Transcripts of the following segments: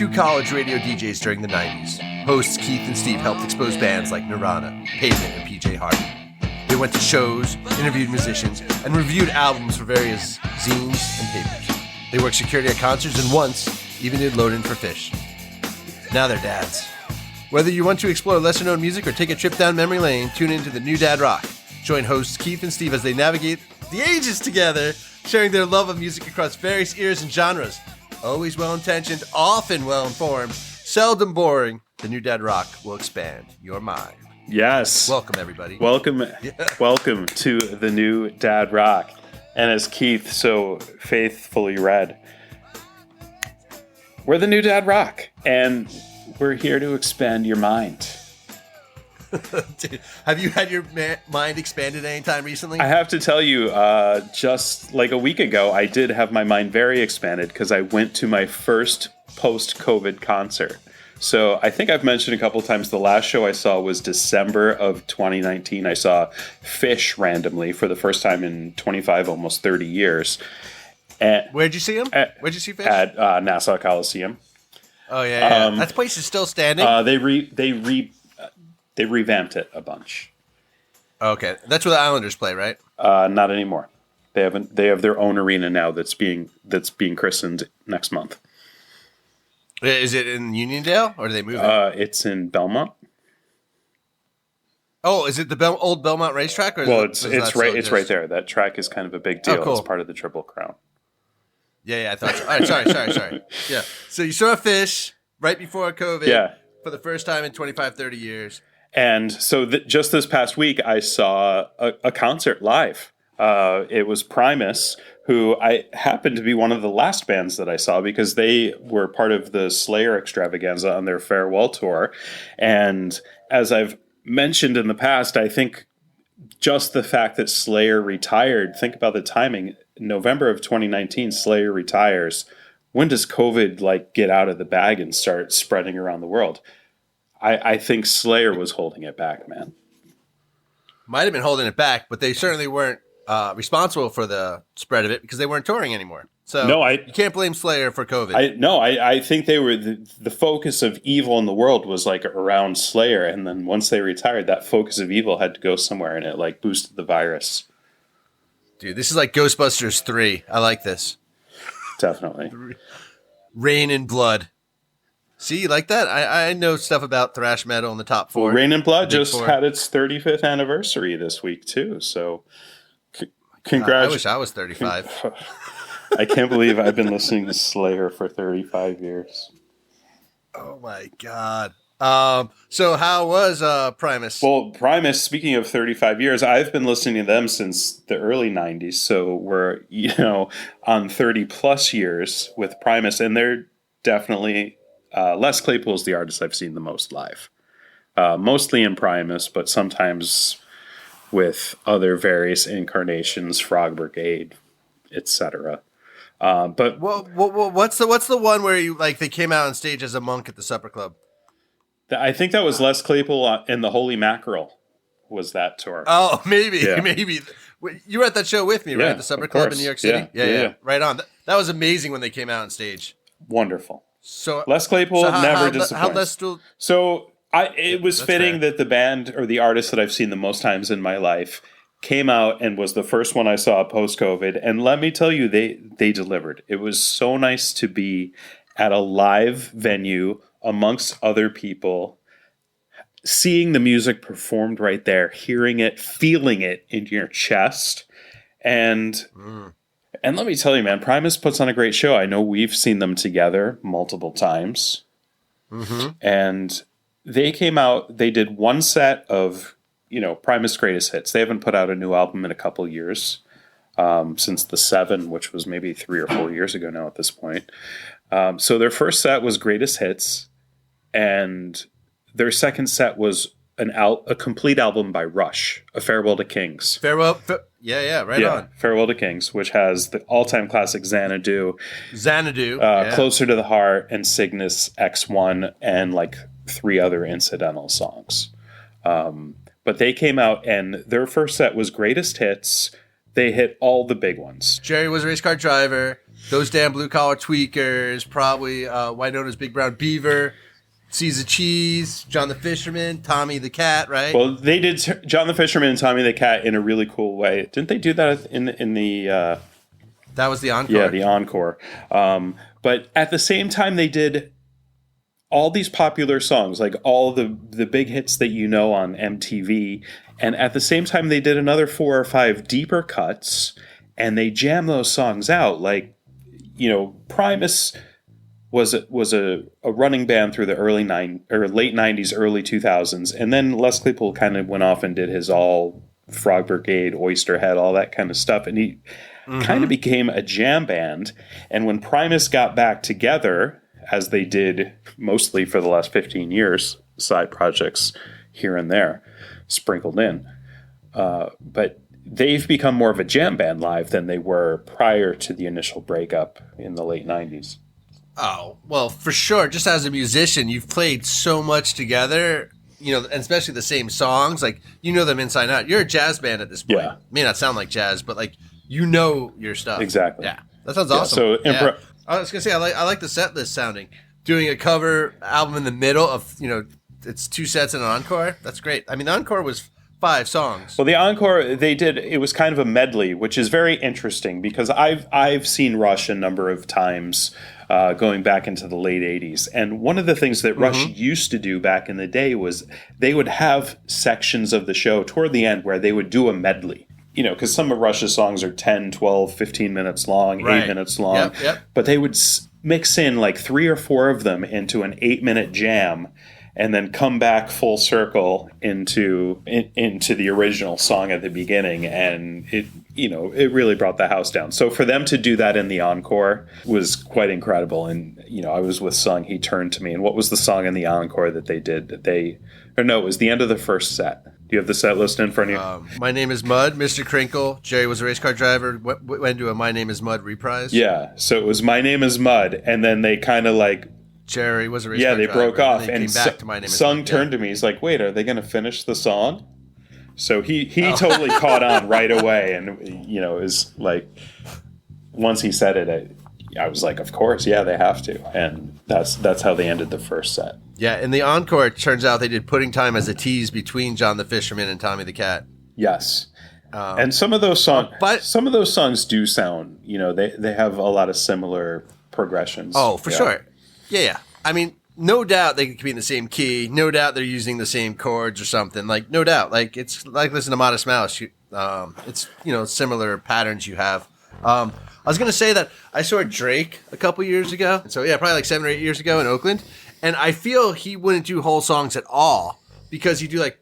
two college radio DJs during the 90s. Hosts Keith and Steve helped expose bands like Nirvana, Pavement, and PJ Harvey. They went to shows, interviewed musicians, and reviewed albums for various zines and papers. They worked security at concerts and once even did load-in for Fish. Now they're dads. Whether you want to explore lesser-known music or take a trip down memory lane, tune into the New Dad Rock. Join hosts Keith and Steve as they navigate the ages together, sharing their love of music across various eras and genres. Always well-intentioned, often well-informed, seldom boring, the New Dad Rock will expand your mind. Yes. Welcome, everybody. Welcome to the New Dad Rock. And as Keith so faithfully read, we're the New Dad Rock, and we're here to expand your mind. Dude, have you had your mind expanded any time recently? I have to tell you, just like a week ago, I did have my mind very expanded because I went to my first post-COVID concert. So I think I've mentioned a couple times the last show I saw was December of 2019. I saw Fish randomly for the first time in 25, almost 30 years. Where'd you see him? Where'd you see Fish? At Nassau Coliseum. Oh, yeah. That place is still standing? They revamped it a bunch. Okay. That's where the Islanders play, right? Not anymore. They have their own arena now that's being christened next month. Is it in Uniondale, or do they move it? It's in Belmont. Oh, is it the old Belmont racetrack? Or it's right there. That track is kind of a big deal. Oh, cool. It's part of the Triple Crown. Yeah, I thought so. All right, sorry. Yeah. So you saw Fish right before COVID for the first time in 25, 30 years. And so just this past week, I saw a concert live. It was Primus, who I happened to be one of the last bands that I saw because they were part of the Slayer extravaganza on their farewell tour. And as I've mentioned in the past, I think just the fact that Slayer retired, think about the timing. November of 2019, Slayer retires. When does COVID get out of the bag and start spreading around the world? I think Slayer was holding it back, man. Might have been holding it back, but they certainly weren't responsible for the spread of it because they weren't touring anymore. So you can't blame Slayer for COVID. I think they were the focus of evil in the world was around Slayer, and then once they retired, that focus of evil had to go somewhere, and it boosted the virus. Dude, this is like Ghostbusters 3. I like this. Definitely. Rain and Blood. See, you like that? I know stuff about thrash metal in the top 4. Well, Rain and Blood just had its 35th anniversary this week, too. So, I wish I was 35. I can't believe I've been listening to Slayer for 35 years. Oh, my God. So how was Primus? Well, Primus, speaking of 35 years, I've been listening to them since the early 90s. So we're, on 30 plus years with Primus, and they're definitely Les Claypool is the artist I've seen the most live. Mostly in Primus, but sometimes with other various incarnations, Frog Brigade, etc. But what's the one where you they came out on stage as a monk at the Supper Club? I think that was Les Claypool in the Holy Mackerel. Was that tour? Oh, maybe. You were at that show with me, right? At the Supper Club in New York City. Yeah. Right on. That was amazing when they came out on stage. Wonderful. So Les Claypool never disappoints. It was fitting that the band or the artist that I've seen the most times in my life came out and was the first one I saw post-COVID. And let me tell you, they delivered. It was so nice to be at a live venue amongst other people, seeing the music performed right there, hearing it, feeling it in your chest. And let me tell you, man, Primus puts on a great show. I know we've seen them together multiple times. Mm-hmm. And they came out, they did one set of, Primus' greatest hits. They haven't put out a new album in a couple years, since the 7, which was maybe 3 or 4 years ago now at this point. So their first set was greatest hits, and their second set was a complete album by Rush, A Farewell to Kings. Farewell on. Farewell to Kings, which has the all-time classic Xanadu, Closer to the Heart, and Cygnus X1, and 3 other incidental songs. But they came out, and their first set was greatest hits, They hit all the big ones. Jerry Was a Race Car Driver, Those Damn Blue Collar Tweakers, probably Wynonna's Big Brown Beaver, Seas of Cheese, John the Fisherman, Tommy the Cat, right? Well, they did John the Fisherman and Tommy the Cat in a really cool way. Didn't they do that in the... that was the encore. Yeah, the encore. But at the same time, they did all these popular songs, like all the big hits that you know on MTV. And at the same time, they did another 4 or 5 deeper cuts, and they jammed those songs out. Like, Primus was a running band through the late 90s, early 2000s. And then Les Claypool kind of went off and did his all Frog Brigade, Oysterhead, all that kind of stuff. And he kind of became a jam band. And when Primus got back together, as they did mostly for the last 15 years, side projects here and there sprinkled in. But they've become more of a jam band live than they were prior to the initial breakup in the late 90s. Oh, well, for sure. Just as a musician, you've played so much together, and especially the same songs. Like, you know them inside out. You're a jazz band at this point. Yeah. May not sound like jazz, but, like, you know your stuff. Exactly. Yeah. That sounds awesome. So, I was going to say, I like the set list sounding. Doing a cover album in the middle of, it's 2 sets and an encore. That's great. I mean, the encore was 5 songs. Well, the encore it was kind of a medley, which is very interesting because I've seen Rush a number of times going back into the late 80s. And one of the things that Rush used to do back in the day was they would have sections of the show toward the end where they would do a medley. Because some of Rush's songs are 10, 12, 15 minutes long, 8 minutes long. Yep. But they would mix in like 3 or 4 of them into an 8-minute jam and then come back full circle into the original song at the beginning. And it really brought the house down. So for them to do that in the encore was quite incredible. And, I was with Sung. He turned to me. And what was the song in the encore that they did it was the end of the first set. Do you have the set list in front of you? My Name is Mud, Mr. Crinkle, Jerry Was a Race Car Driver, went to a My Name is Mud reprise. Yeah, so it was My Name is Mud, and then they kind of like... Jerry Was a Race Car Driver. Yeah, they broke off, and came back to My Name is Sung Mud. turned to me, he's like, wait, are they going to finish the song? So he totally caught on right away, and, it was like, once he said it, I was like, of course, yeah, they have to, and that's how they ended the first set. Yeah, in the encore, it turns out they did Pudding Time as a tease between John the Fisherman and Tommy the Cat. Yes. And some of those songs do sound, they have a lot of similar progressions. Oh, for sure. Yeah. I mean, no doubt they could be in the same key. No doubt they're using the same chords or something. Like, no doubt. Like, it's like listening to Modest Mouse. It's, similar patterns you have. I was going to say that I saw Drake a couple years ago. So, yeah, probably like 7 or 8 years ago in Oakland. And I feel he wouldn't do whole songs at all because you do like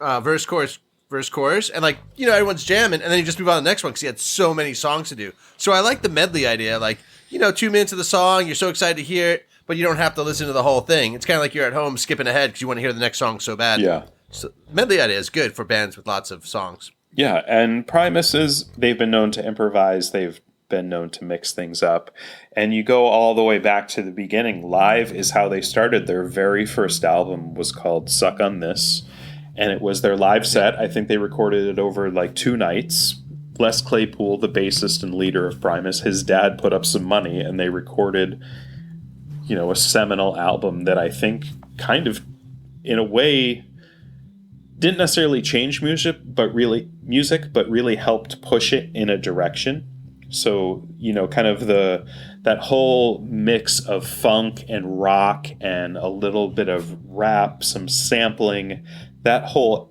verse, chorus, and like, everyone's jamming and then you just move on to the next one because he had so many songs to do. So I like the medley idea. Like, 2 minutes of the song, you're so excited to hear it, but you don't have to listen to the whole thing. It's kind of like you're at home skipping ahead because you want to hear the next song so bad. Yeah. So medley idea is good for bands with lots of songs. Yeah, and Primus they've been known to improvise. They've been known to mix things up. And you go all the way back to the beginning. Live is how they started. Their very first album was called Suck on This, and it was their live set. I think they recorded it over like 2 nights. Les Claypool, the bassist and leader of Primus, his dad put up some money, and they recorded, a seminal album that I think kind of, in a way, didn't necessarily change music, but really helped push it in a direction. So, kind of that whole mix of funk and rock and a little bit of rap, some sampling, that whole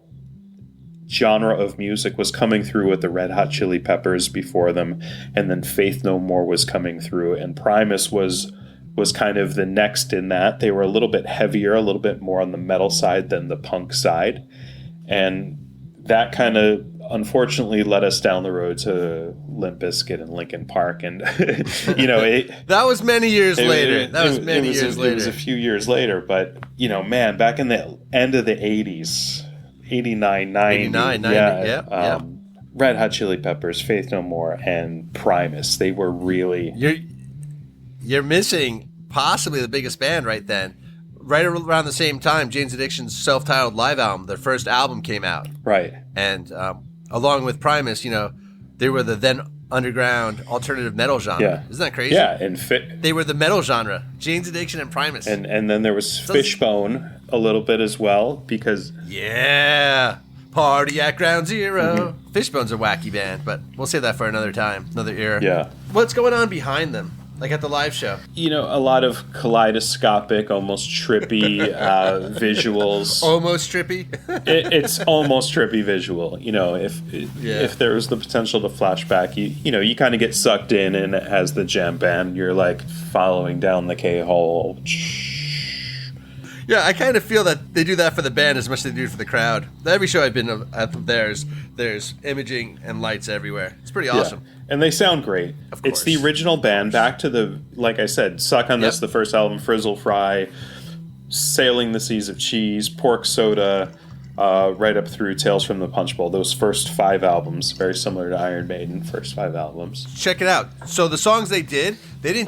genre of music was coming through with the Red Hot Chili Peppers before them, and then Faith No More was coming through, and Primus was kind of the next in that. They were a little bit heavier, a little bit more on the metal side than the punk side, and that kind of unfortunately led us down the road to Limp Bizkit and Linkin Park, and that was many years later. It was a few years later, but man, back in the end of the 80s, 89, 90, yeah. Red Hot Chili Peppers, Faith No More, and Primus, they were really... You're missing possibly the biggest band right then. Right around the same time, Jane's Addiction's self-titled live album, their first album came out. Right. And along with Primus, They were the then underground alternative metal genre. Yeah. Isn't that crazy? Yeah, and they were the metal genre. Jane's Addiction and Primus. And then there was Fishbone a little bit as well, because... Yeah. Party at Ground Zero. Mm-hmm. Fishbone's a wacky band, but we'll save that for another time, another era. Yeah. What's going on behind them? Like at the live show? You know, a lot of kaleidoscopic, almost trippy visuals. Almost trippy? It's almost trippy visual. You know, if there was the potential to flashback, you kind of get sucked in, and it has the jam band. You're like following down the K-hole. Yeah, I kind of feel that they do that for the band as much as they do for the crowd. Every show I've been at, there's imaging and lights everywhere. It's pretty awesome. Yeah. And they sound great. Of course. It's the original band, back to the, like I said, Suck on This, the first album, Frizzle Fry, Sailing the Seas of Cheese, Pork Soda, right up through Tales from the Punch Bowl. Those first 5 albums, very similar to Iron Maiden, first 5 albums. Check it out. So the songs they didn't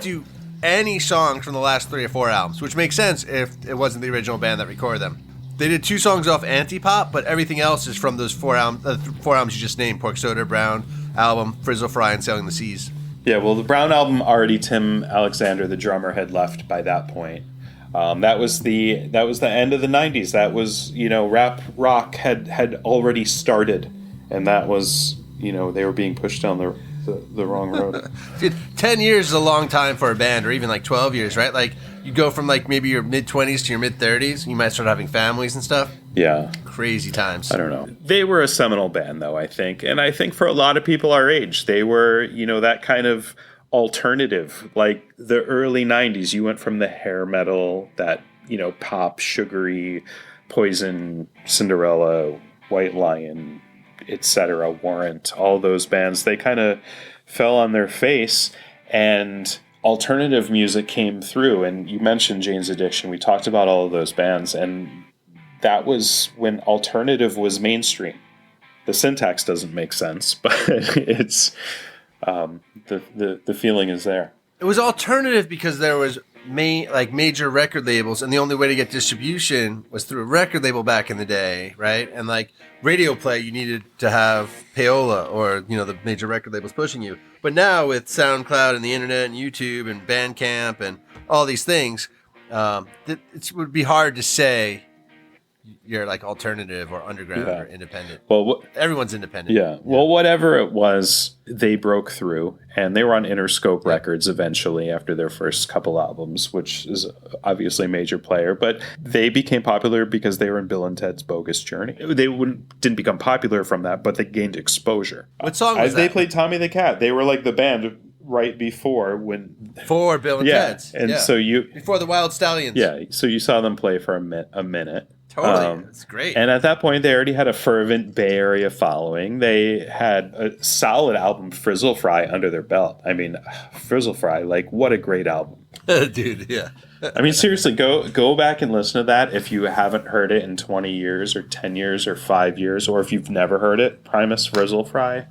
do any songs from the last 3 or 4 albums, which makes sense if it wasn't the original band that recorded them. They did 2 songs off Antipop, but everything else is from those 4 albums you just named: Pork Soda, Brown album, Frizzle Fry, and Sailing the Seas. Yeah, well, the Brown album, already Tim Alexander, the drummer, had left by that point. That was the end of the 90s. That was, rap rock had already started, and that was, they were being pushed down the wrong road. Dude, 10 years is a long time for a band, or even like 12 years, right? Like, you go from like maybe your mid-20s to your mid-30s, you might start having families and stuff. Yeah. Crazy times. I don't know. They were a seminal band, though, I think. And I think for a lot of people our age, they were, that kind of alternative. Like the early 90s, you went from the hair metal, that, pop, sugary, Poison, Cinderella, White Lion, etc., Warrant, all those bands, they kind of fell on their face, and alternative music came through. And you mentioned Jane's Addiction. We talked about all of those bands, and that was when alternative was mainstream. The syntax doesn't make sense, but it's the feeling is there. It was alternative because there was major record labels, and the only way to get distribution was through a record label back in the day, right? And like radio play, you needed to have payola, or the major record labels pushing you. But now with SoundCloud and the internet and YouTube and Bandcamp and all these things, it would be hard to say you're like alternative or underground or independent. Well, everyone's independent. Yeah. Well, whatever it was, they broke through, and they were on Interscope Records eventually after their first couple albums, which is obviously a major player. But they became popular because they were in Bill and Ted's Bogus Journey. They didn't become popular from that, but they gained exposure. What song was that? They played Tommy the Cat. They were like the band right before for Bill and Ted's. And so before the Wild Stallions. Yeah. So you saw them play for a minute. Totally. That's great. And at that point, they already had a fervent Bay Area following. They had a solid album, Frizzle Fry, under their belt. I mean, Frizzle Fry, like, what a great album. Dude, yeah. I mean, seriously, go back and listen to that if you haven't heard it in 20 years or 10 years or 5 years, or if you've never heard it. Primus, Frizzle Fry.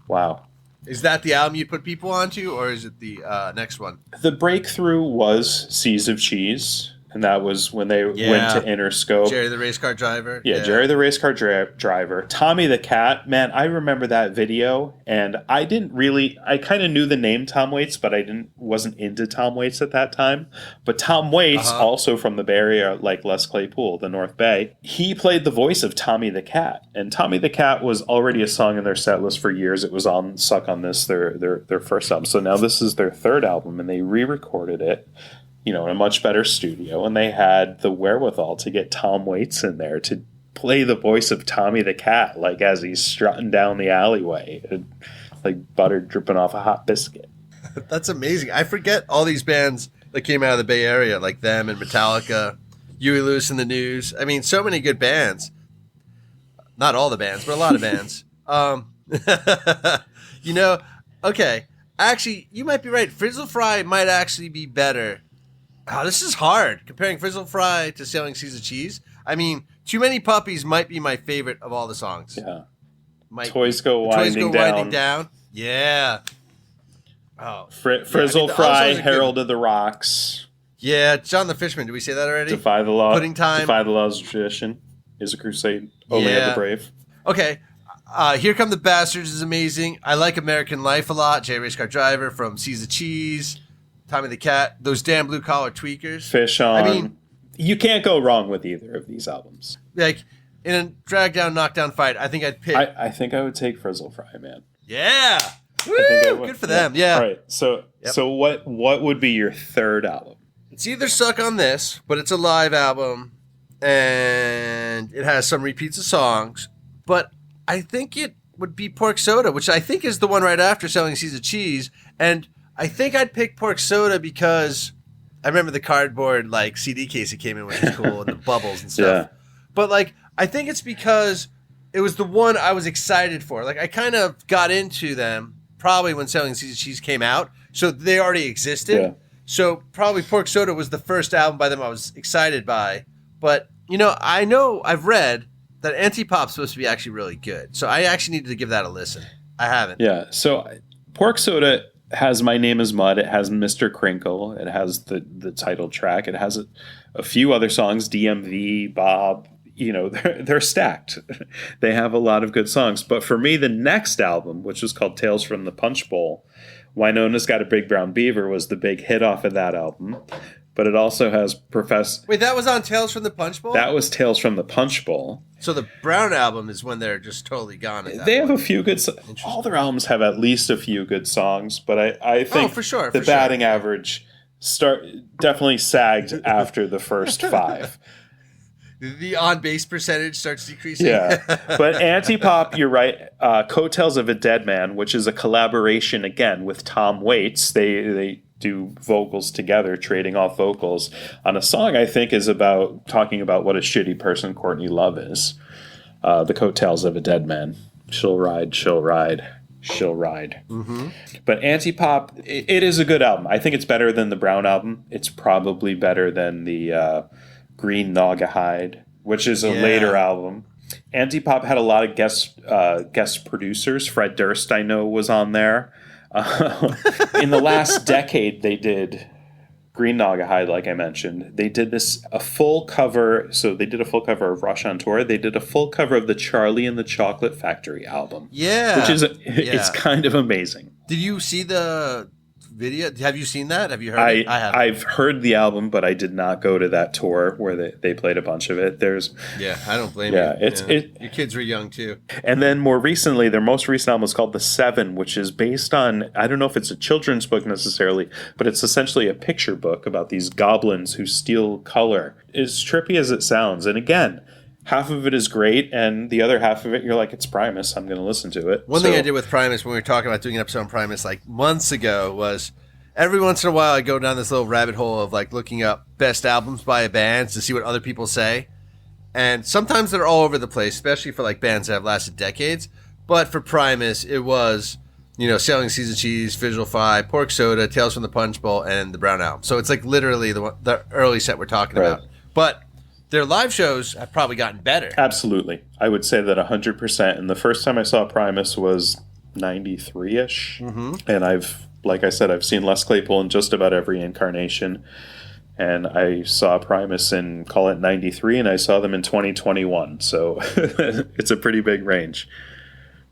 Wow. Is that the album you put people onto, or is it the next one? The breakthrough was Seas of Cheese. And that was when they went to Interscope. Jerry the Race Car Driver. Yeah, Jerry the Race Car Driver. Tommy the Cat. Man, I remember that video. And I kind of knew the name Tom Waits, but wasn't into Tom Waits at that time. But Tom Waits, also from the Bay Area, like Les Claypool, the North Bay, he played the voice of Tommy the Cat. And Tommy the Cat was already a song in their set list for years. It was on Suck on This, their first album. So now this is their third album, and they re-recorded it, in a much better studio, and they had the wherewithal to get Tom Waits in there to play the voice of Tommy the Cat, like as he's strutting down the alleyway, like butter dripping off a hot biscuit. That's amazing. I forget all these bands that came out of the Bay Area, like them and Metallica, Huey Lewis and the News. I mean, so many good bands. Not all the bands, but a lot of bands. Okay. Actually, you might be right. Frizzle Fry might actually be better. Oh, this is hard. Comparing Frizzle Fry to Sailing Seas of Cheese. I mean, Too Many Puppies might be my favorite of all the songs. Yeah. Toys Go Winding Down. Yeah. Oh. Frizzle Fry, Herald of the Rocks. Yeah, John the Fishman. Did we say that already? Defy the Law. Pudding Time. Defy the Laws of Tradition is a crusade. Only of the brave. Okay. Here Come the Bastards is amazing. I like American Life a lot. J Race Car Driver from Seas of Cheese, Tommy the Cat, those damn blue collar tweakers. Fish On. I mean, you can't go wrong with either of these albums. Like in a drag down, knockdown fight, I think I'd pick. I think I would take Frizzle Fry, man. Yeah. Woo! Good for them. Yeah. All right. So what would be your third album? It's either Suck on This, but it's a live album, and it has some repeats of songs. But I think it would be Pork Soda, which I think is the one right after Selling Seas of Cheese. And I think I'd pick Pork Soda because I remember the cardboard like CD case it came in, which was cool, and the bubbles and stuff. Yeah. But like, I think it's because it was the one I was excited for. Like, I kind of got into them probably when Selling Seas of Cheese came out, so they already existed. Yeah. So probably Pork Soda was the first album by them I was excited by. But, I've read that Anti-Pop's supposed to be actually really good. So I actually needed to give that a listen. I haven't. Yeah. So Pork Soda has My Name is Mud. It has Mr. Crinkle. It has the title track. It has a few other songs, DMV, Bob. They're stacked. They have a lot of good songs. But for me, the next album, which was called Tales from the Punch Bowl, Winona's Got a Big Brown Beaver was the big hit off of that album. But it also has Wait, that was on Tales from the Punch Bowl? That was Tales from the Punch Bowl. So the Brown album is when they're just totally gone. They have a few good songs. All their albums have at least a few good songs. But I think for sure, the batting average definitely sagged after the first 5. The on-base percentage starts decreasing. Yeah, but Anti-Pop, you're right. Coattails of a Dead Man, which is a collaboration, again, with Tom Waits. They do vocals together, trading off vocals on a song I think is talking about what a shitty person Courtney Love is. The Coattails of a Dead Man. She'll ride, she'll ride, she'll ride. Mm-hmm. But Anti-Pop, it is a good album. I think it's better than the Brown album. It's probably better than the Green Naugahyde, which is a later album. Anti-Pop had a lot of guest producers. Fred Durst, I know, was on there. In the last decade, they did Green Naugahyde, like I mentioned. They did a full cover. So they did a full cover of Rush on Tour. They did a full cover of the Charlie and the Chocolate Factory album. Yeah, which is it's kind of amazing. Did you see the video? Have you seen that? Have you heard it? I haven't. I've heard the album, but I did not go to that tour where they played a bunch of it. I don't blame you. Your kids were young too. And then more recently, their most recent album is called The Seven, which is based on, I don't know if it's a children's book necessarily, but it's essentially a picture book about these goblins who steal color. As trippy as it sounds. And again, half of it is great, and the other half of it, you're like, it's Primus. I'm going to listen to it. One thing I did with Primus when we were talking about doing an episode on Primus like months ago was every once in a while I go down this little rabbit hole of like looking up best albums by a band to see what other people say. And sometimes they're all over the place, especially for like bands that have lasted decades. But for Primus, it was, Selling Seas of Cheese, Visual 5, Pork Soda, Tales from the Punch Bowl, and the Brown album. So it's like literally the early set we're talking about. But their live shows have probably gotten better. Absolutely. I would say that 100%. And the first time I saw Primus was 93-ish. Mm-hmm. And like I said, I've seen Les Claypool in just about every incarnation. And I saw Primus in, call it 93, and I saw them in 2021. So it's a pretty big range.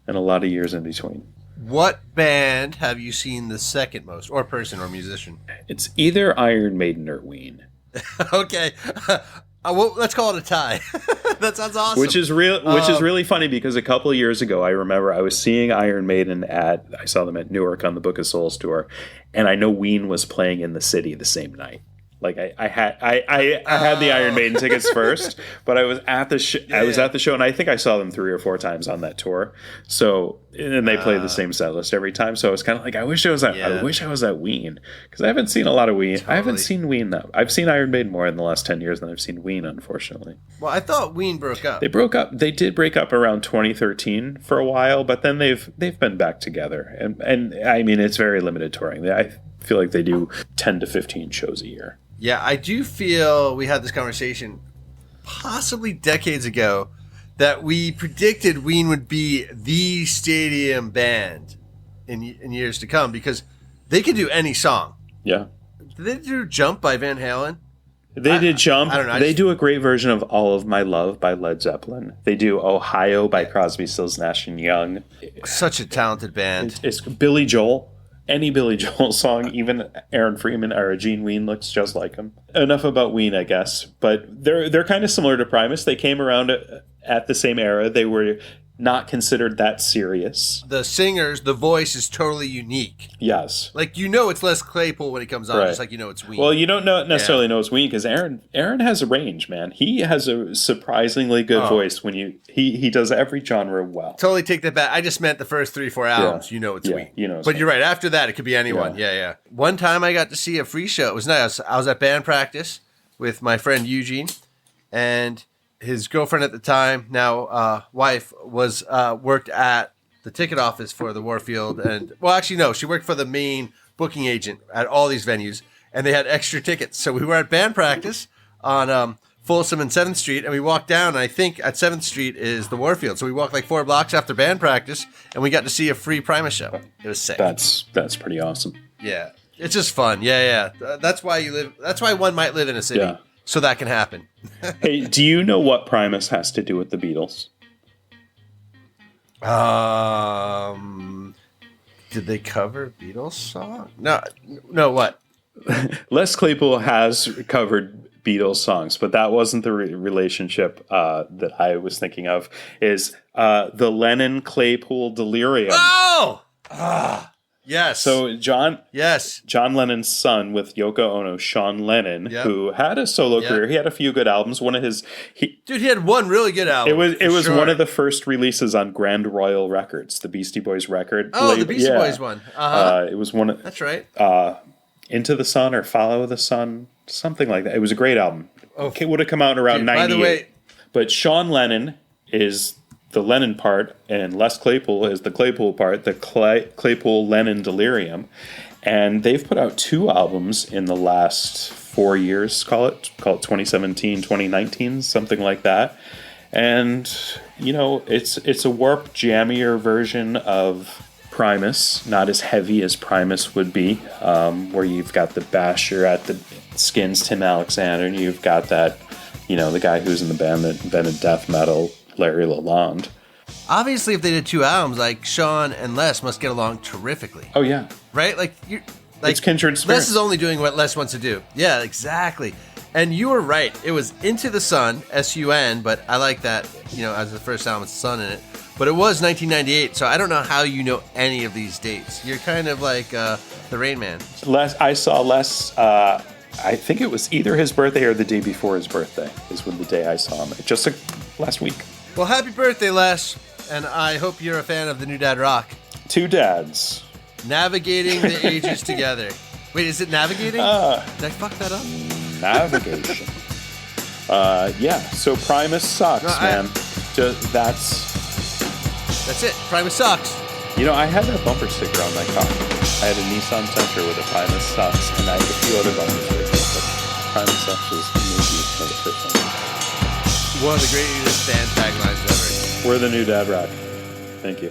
And a lot of years in between. What band have you seen the second most, or person or musician? It's either Iron Maiden or Ween. Okay. Well, let's call it a tie. That sounds awesome. Which is really funny because a couple of years ago, I remember I was seeing Iron Maiden I saw them at Newark on the Book of Souls tour, and I know Ween was playing in the city the same night. Like I had the Iron Maiden tickets first, but I was at the at the show, and I think I saw them 3 or 4 times on that tour. So, and they played the same set list every time. So I was kind of like, I wish I was at Ween, because I haven't seen a lot of Ween. Totally. I haven't seen Ween though. I've seen Iron Maiden more in the last 10 years than I've seen Ween, unfortunately. Well, I thought Ween broke up. They broke up. They did break up around 2013 for a while, but then they've been back together, and I mean it's very limited touring. I feel like they do 10 to 15 shows a year. Yeah, I do feel we had this conversation possibly decades ago that we predicted Ween would be the stadium band in years to come because they could do any song. Yeah. Did they do Jump by Van Halen? They did Jump. I don't know. They do a great version of All of My Love by Led Zeppelin. They do Ohio by Crosby, Stills, Nash and Young. Such a talented band. It's Billy Joel. Any Billy Joel song, even Aaron Freeman or Gene Ween looks just like him. Enough about Ween, I guess. But they're kind of similar to Primus. They came around at the same era. They were not considered that serious. The singers, the voice is totally unique. Yes. Like, it's Les Claypool when he comes on, just like it's Ween. Well, you don't necessarily know it's Ween because Aaron has a range, man. He has a surprisingly good voice when he does every genre well. Totally take that back. I just meant the first 3-4 albums. It's Ween. But you're right. After that, it could be anyone. Yeah. One time I got to see a free show. It was nice. I was at band practice with my friend Eugene, and his girlfriend at the time, now wife, was worked at the ticket office for the Warfield. And she worked for the main booking agent at all these venues, and they had extra tickets. So we were at band practice on Folsom and 7th Street, and we walked down, and I think at 7th Street is the Warfield. So we walked like 4 blocks after band practice, and we got to see a free Primus show. It was sick. That's pretty awesome. Yeah. It's just fun. Yeah. That's why one might live in a city. Yeah. So that can happen. Hey, do you know what Primus has to do with the Beatles? Did they cover Beatles song? No. What? Les Claypool has covered Beatles songs, but that wasn't the relationship that I was thinking of. Is the Lennon Claypool delirium? Oh. Yes. So John Lennon's son with Yoko Ono, Sean Lennon, who had a solo career. He had a few good albums. He had one really good album. It was one of the first releases on Grand Royal Records, the Beastie Boys record. Oh, the Beastie Boys one. It was one of, that's right. Into the Sun or Follow the Sun, something like that. It was a great album. It would have come out around 98. By the way, but Sean Lennon is the Lennon part, and Les Claypool is the Claypool part, the Claypool-Lennon delirium. And they've put out 2 albums in the last 4 years, call it 2017, 2019, something like that. And, it's a warped, jammier version of Primus, not as heavy as Primus would be, where you've got the basher at the Skins, Tim Alexander, and you've got that, the guy who's in the band that invented death metal, Larry Lalonde. Obviously, if they did 2 albums, like Sean and Les must get along terrifically. Oh yeah, right. It's kindred spirits. Les is only doing what Les wants to do. Yeah, exactly. And you were right. It was Into the Sun, S-U-N, but I like that. As the first album, it's Sun in it. But it was 1998, so I don't know how you know any of these dates. You're kind of like the Rain Man. I saw Les. I think it was either his birthday or the day before his birthday is when the day I saw him. Just last week. Well, happy birthday, Les. And I hope you're a fan of the New Dad Rock. 2 dads. Navigating the ages together. Wait, is it navigating? Did I fuck that up? Navigation. So Primus sucks, man. That's it. Primus sucks. I had a bumper sticker on my car. I had a Nissan Sentra with a Primus sucks, and I had a few other bumper stickers, but Primus sucks was maybe one of the first ones. One of the greatest band taglines ever. We're the New Dad Rock. Thank you.